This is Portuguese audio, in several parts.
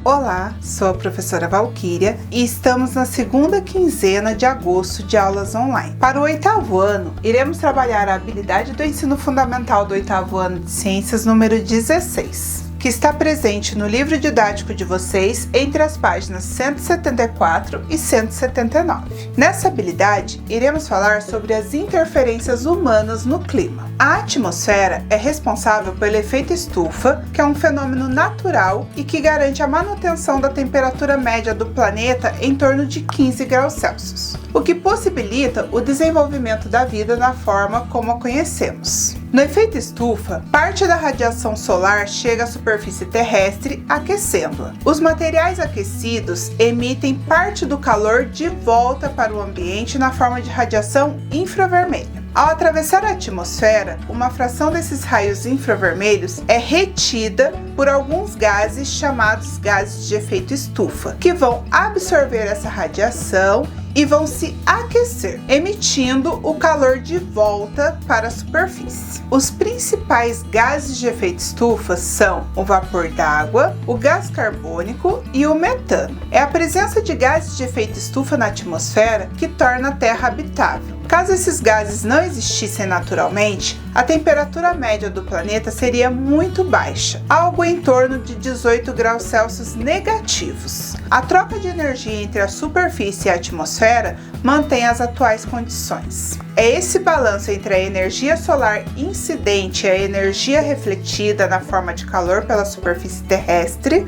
Olá, sou a professora Valquíria e estamos na segunda quinzena de agosto de aulas online. Para o oitavo ano, iremos trabalhar a habilidade do ensino fundamental do oitavo ano de ciências número 16, que está presente no livro didático de vocês entre as páginas 174 e 179. Nessa habilidade, iremos falar sobre as interferências humanas no clima. A atmosfera é responsável pelo efeito estufa, que é um fenômeno natural e que garante a manutenção da temperatura média do planeta em torno de 15 graus Celsius, o que possibilita o desenvolvimento da vida na forma como a conhecemos. No efeito estufa, parte da radiação solar chega à superfície terrestre, aquecendo-a. Os materiais aquecidos emitem parte do calor de volta para o ambiente na forma de radiação infravermelha. Ao atravessar a atmosfera, uma fração desses raios infravermelhos é retida por alguns gases chamados gases de efeito estufa, que vão absorver essa radiação e vão se aquecer, emitindo o calor de volta para a superfície. Os principais gases de efeito estufa são o vapor d'água, o gás carbônico e o metano. É a presença de gases de efeito estufa na atmosfera que torna a Terra habitável. Caso esses gases não existissem naturalmente, a temperatura média do planeta seria muito baixa, algo em torno de 18 graus Celsius negativos. A troca de energia entre a superfície e a atmosfera mantém as atuais condições. É esse balanço entre a energia solar incidente e a energia refletida na forma de calor pela superfície terrestre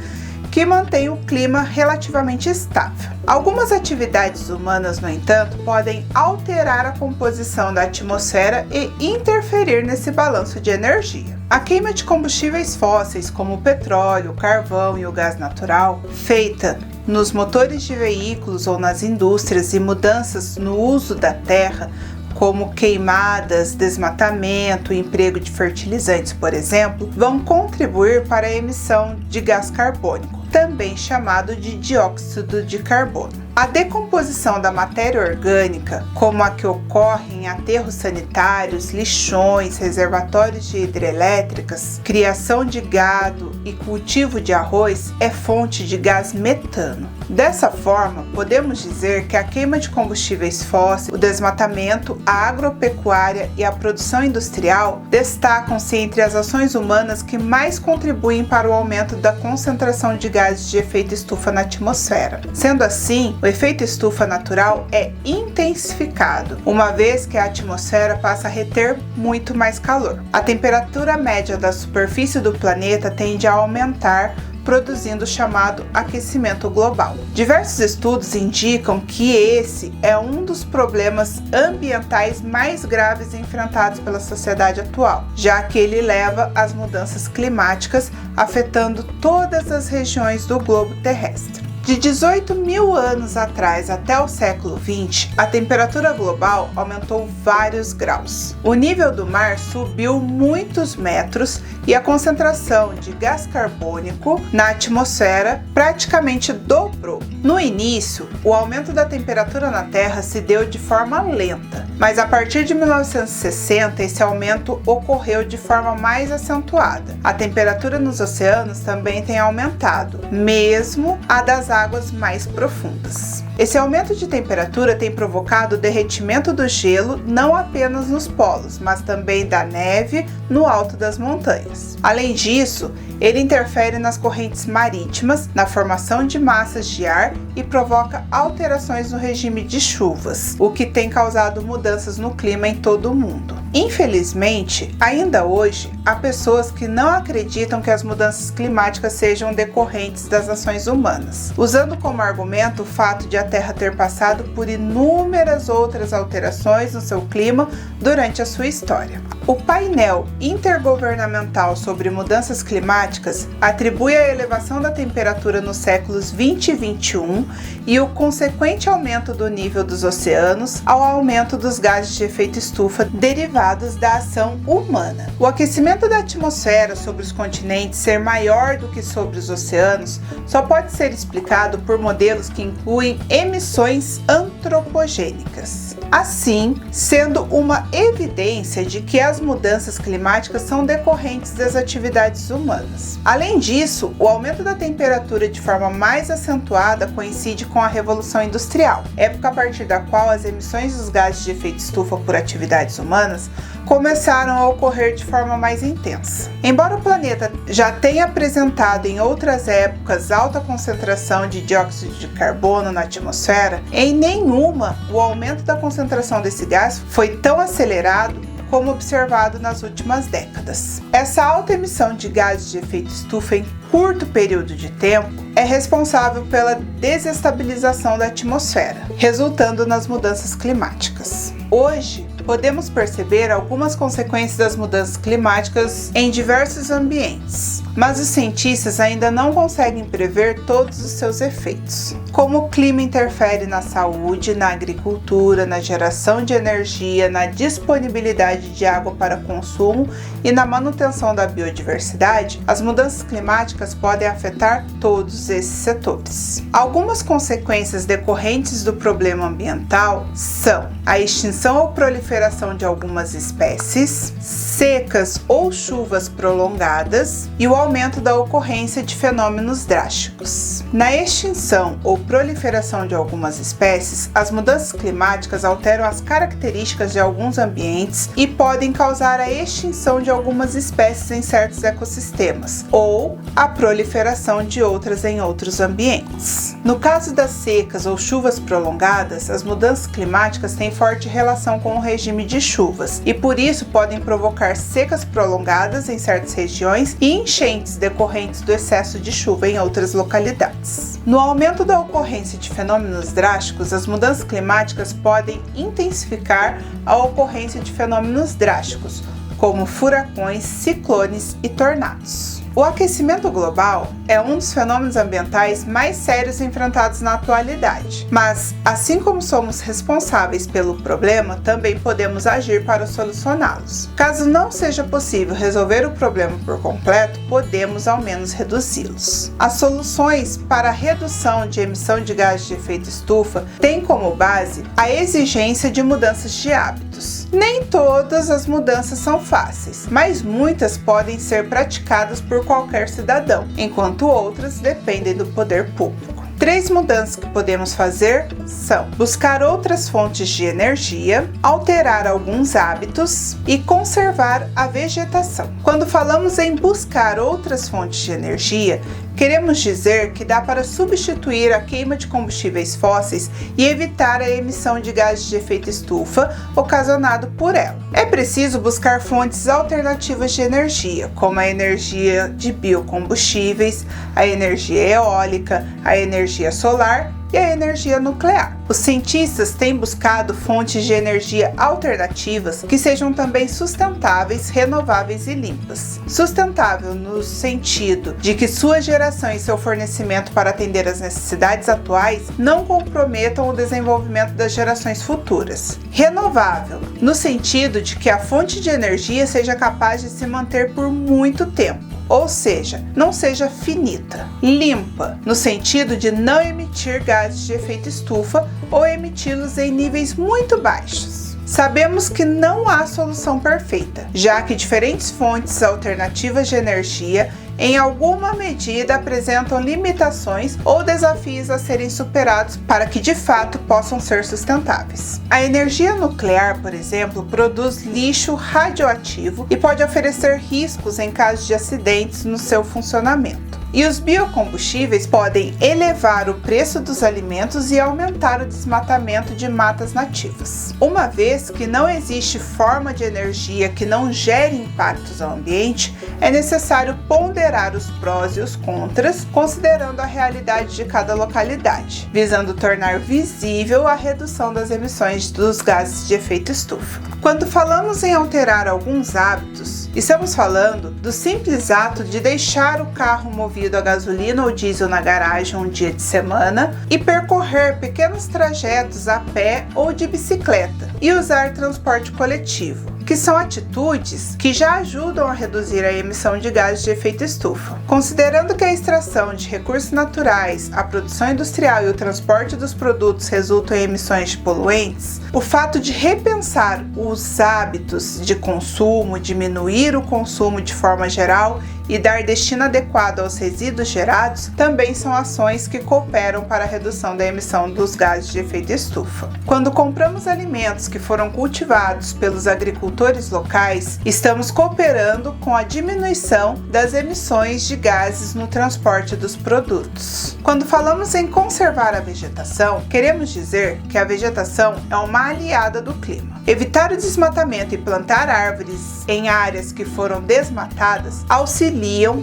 que mantém o clima relativamente estável. Algumas atividades humanas, no entanto, podem alterar a composição da atmosfera e interferir nesse balanço de energia. A queima de combustíveis fósseis, como o petróleo, o carvão e o gás natural, feita nos motores de veículos ou nas indústrias e mudanças no uso da terra, como queimadas, desmatamento, emprego de fertilizantes, por exemplo, vão contribuir para a emissão de gás carbônico, também chamado de dióxido de carbono. A decomposição da matéria orgânica, como a que ocorre em aterros sanitários, lixões, reservatórios de hidrelétricas, criação de gado e cultivo de arroz, é fonte de gás metano. Dessa forma, podemos dizer que a queima de combustíveis fósseis, o desmatamento, a agropecuária e a produção industrial destacam-se entre as ações humanas que mais contribuem para o aumento da concentração de gases de efeito estufa na atmosfera. Sendo assim, o efeito estufa natural é intensificado, uma vez que a atmosfera passa a reter muito mais calor. A temperatura média da superfície do planeta tende a aumentar, produzindo o chamado aquecimento global. Diversos estudos indicam que esse é um dos problemas ambientais mais graves enfrentados pela sociedade atual, já que ele leva às mudanças climáticas, afetando todas as regiões do globo terrestre. De 18 mil anos atrás até o século XX, a temperatura global aumentou vários graus. O nível do mar subiu muitos metros e a concentração de gás carbônico na atmosfera praticamente dobrou. No início, o aumento da temperatura na Terra se deu de forma lenta, mas a partir de 1960 esse aumento ocorreu de forma mais acentuada. A temperatura nos oceanos também tem aumentado, mesmo a das águas mais profundas. Esse aumento de temperatura tem provocado o derretimento do gelo não apenas nos polos, mas também da neve no alto das montanhas. Além disso, ele interfere nas correntes marítimas, na formação de massas de ar e provoca alterações no regime de chuvas, o que tem causado mudanças no clima em todo o mundo. Infelizmente, ainda hoje, há pessoas que não acreditam que as mudanças climáticas sejam decorrentes das ações humanas, usando como argumento o fato de a Terra ter passado por inúmeras outras alterações no seu clima durante a sua história. O painel intergovernamental sobre mudanças climáticas atribui a elevação da temperatura nos séculos 20 e 21 e o consequente aumento do nível dos oceanos ao aumento dos gases de efeito estufa derivados da ação humana. O aquecimento da atmosfera sobre os continentes ser maior do que sobre os oceanos só pode ser explicado por modelos que incluem emissões antropogênicas. assim sendo uma evidência de que as mudanças climáticas são decorrentes das atividades humanas. Além disso, o aumento da temperatura de forma mais acentuada coincide com a Revolução Industrial, época a partir da qual as emissões dos gases de efeito estufa por atividades humanas começaram a ocorrer de forma mais intensa. Embora o planeta já tenha apresentado em outras épocas alta concentração de dióxido de carbono na atmosfera, em nenhuma o aumento da concentração desse gás foi tão acelerado como observado nas últimas décadas. Essa alta emissão de gases de efeito estufa em curto período de tempo é responsável pela desestabilização da atmosfera, resultando nas mudanças climáticas. Hoje, podemos perceber algumas consequências das mudanças climáticas em diversos ambientes, mas os cientistas ainda não conseguem prever todos os seus efeitos. Como o clima interfere na saúde, na agricultura, na geração de energia, na disponibilidade de água para consumo e na manutenção da biodiversidade, as mudanças climáticas podem afetar todos esses setores. Algumas consequências decorrentes do problema ambiental são a extinção ou proliferação de algumas espécies, secas ou chuvas prolongadas e o aumento da ocorrência de fenômenos drásticos. Na extinção ou proliferação de algumas espécies, as mudanças climáticas alteram as características de alguns ambientes e podem causar a extinção de algumas espécies em certos ecossistemas ou a proliferação de outras em outros ambientes. No caso das secas ou chuvas prolongadas, as mudanças climáticas têm forte relação com o regime de chuvas e por isso podem provocar secas prolongadas em certas regiões e enchentes decorrentes do excesso de chuva em outras localidades. No aumento da ocorrência de fenômenos drásticos, as mudanças climáticas podem intensificar a ocorrência de fenômenos drásticos, como furacões, ciclones e tornados. O aquecimento global é um dos fenômenos ambientais mais sérios enfrentados na atualidade, mas, assim como somos responsáveis pelo problema, também podemos agir para solucioná-los. Caso não seja possível resolver o problema por completo, podemos ao menos reduzi-los. As soluções para a redução de emissão de gases de efeito estufa têm como base a exigência de mudanças de hábitos. Nem todas as mudanças são fáceis, mas muitas podem ser praticadas por qualquer cidadão, enquanto outras dependem do poder público. 3 mudanças que podemos fazer são buscar outras fontes de energia, alterar alguns hábitos e conservar a vegetação. Quando falamos em buscar outras fontes de energia, queremos dizer que dá para substituir a queima de combustíveis fósseis e evitar a emissão de gases de efeito estufa ocasionado por ela. É preciso buscar fontes alternativas de energia, como a energia de biocombustíveis, a energia eólica, a energia solar e a energia nuclear. Os cientistas têm buscado fontes de energia alternativas que sejam também sustentáveis, renováveis e limpas. Sustentável no sentido de que sua geração e seu fornecimento para atender às necessidades atuais não comprometam o desenvolvimento das gerações futuras. Renovável no sentido de que a fonte de energia seja capaz de se manter por muito tempo, ou seja, não seja finita. Limpa, no sentido de não emitir gases de efeito estufa ou emiti-los em níveis muito baixos. Sabemos que não há solução perfeita, já que diferentes fontes alternativas de energia em alguma medida apresentam limitações ou desafios a serem superados para que de fato possam ser sustentáveis. A energia nuclear, por exemplo, produz lixo radioativo e pode oferecer riscos em caso de acidentes no seu funcionamento. E os biocombustíveis podem elevar o preço dos alimentos e aumentar o desmatamento de matas nativas. Uma vez que não existe forma de energia que não gere impactos ao ambiente, é necessário ponderar os prós e os contras, considerando a realidade de cada localidade, visando tornar visível a redução das emissões dos gases de efeito estufa. Quando falamos em alterar alguns hábitos, estamos falando do simples ato de deixar o carro movido a gasolina ou diesel na garagem um dia de semana e percorrer pequenos trajetos a pé ou de bicicleta e usar transporte coletivo. que são atitudes que já ajudam a reduzir a emissão de gases de efeito estufa. Considerando que a extração de recursos naturais, a produção industrial e o transporte dos produtos resultam em emissões de poluentes, o fato de repensar os hábitos de consumo, diminuir o consumo de forma geral e dar destino adequado aos resíduos gerados também são ações que cooperam para a redução da emissão dos gases de efeito estufa. Quando compramos alimentos que foram cultivados pelos agricultores locais, estamos cooperando com a diminuição das emissões de gases no transporte dos produtos. Quando falamos em conservar a vegetação, queremos dizer que a vegetação é uma aliada do clima. Evitar o desmatamento e plantar árvores em áreas que foram desmatadas auxiliam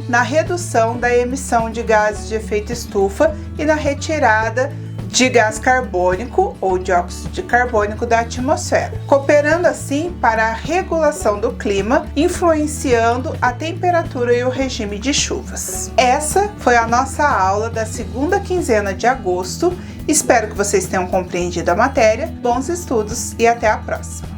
na redução da emissão de gases de efeito estufa e na retirada de gás carbônico ou dióxido de carbônico da atmosfera, cooperando assim para a regulação do clima, influenciando a temperatura e o regime de chuvas. Essa foi a nossa aula da segunda quinzena de agosto. Espero que vocês tenham compreendido a matéria. Bons estudos e até a próxima!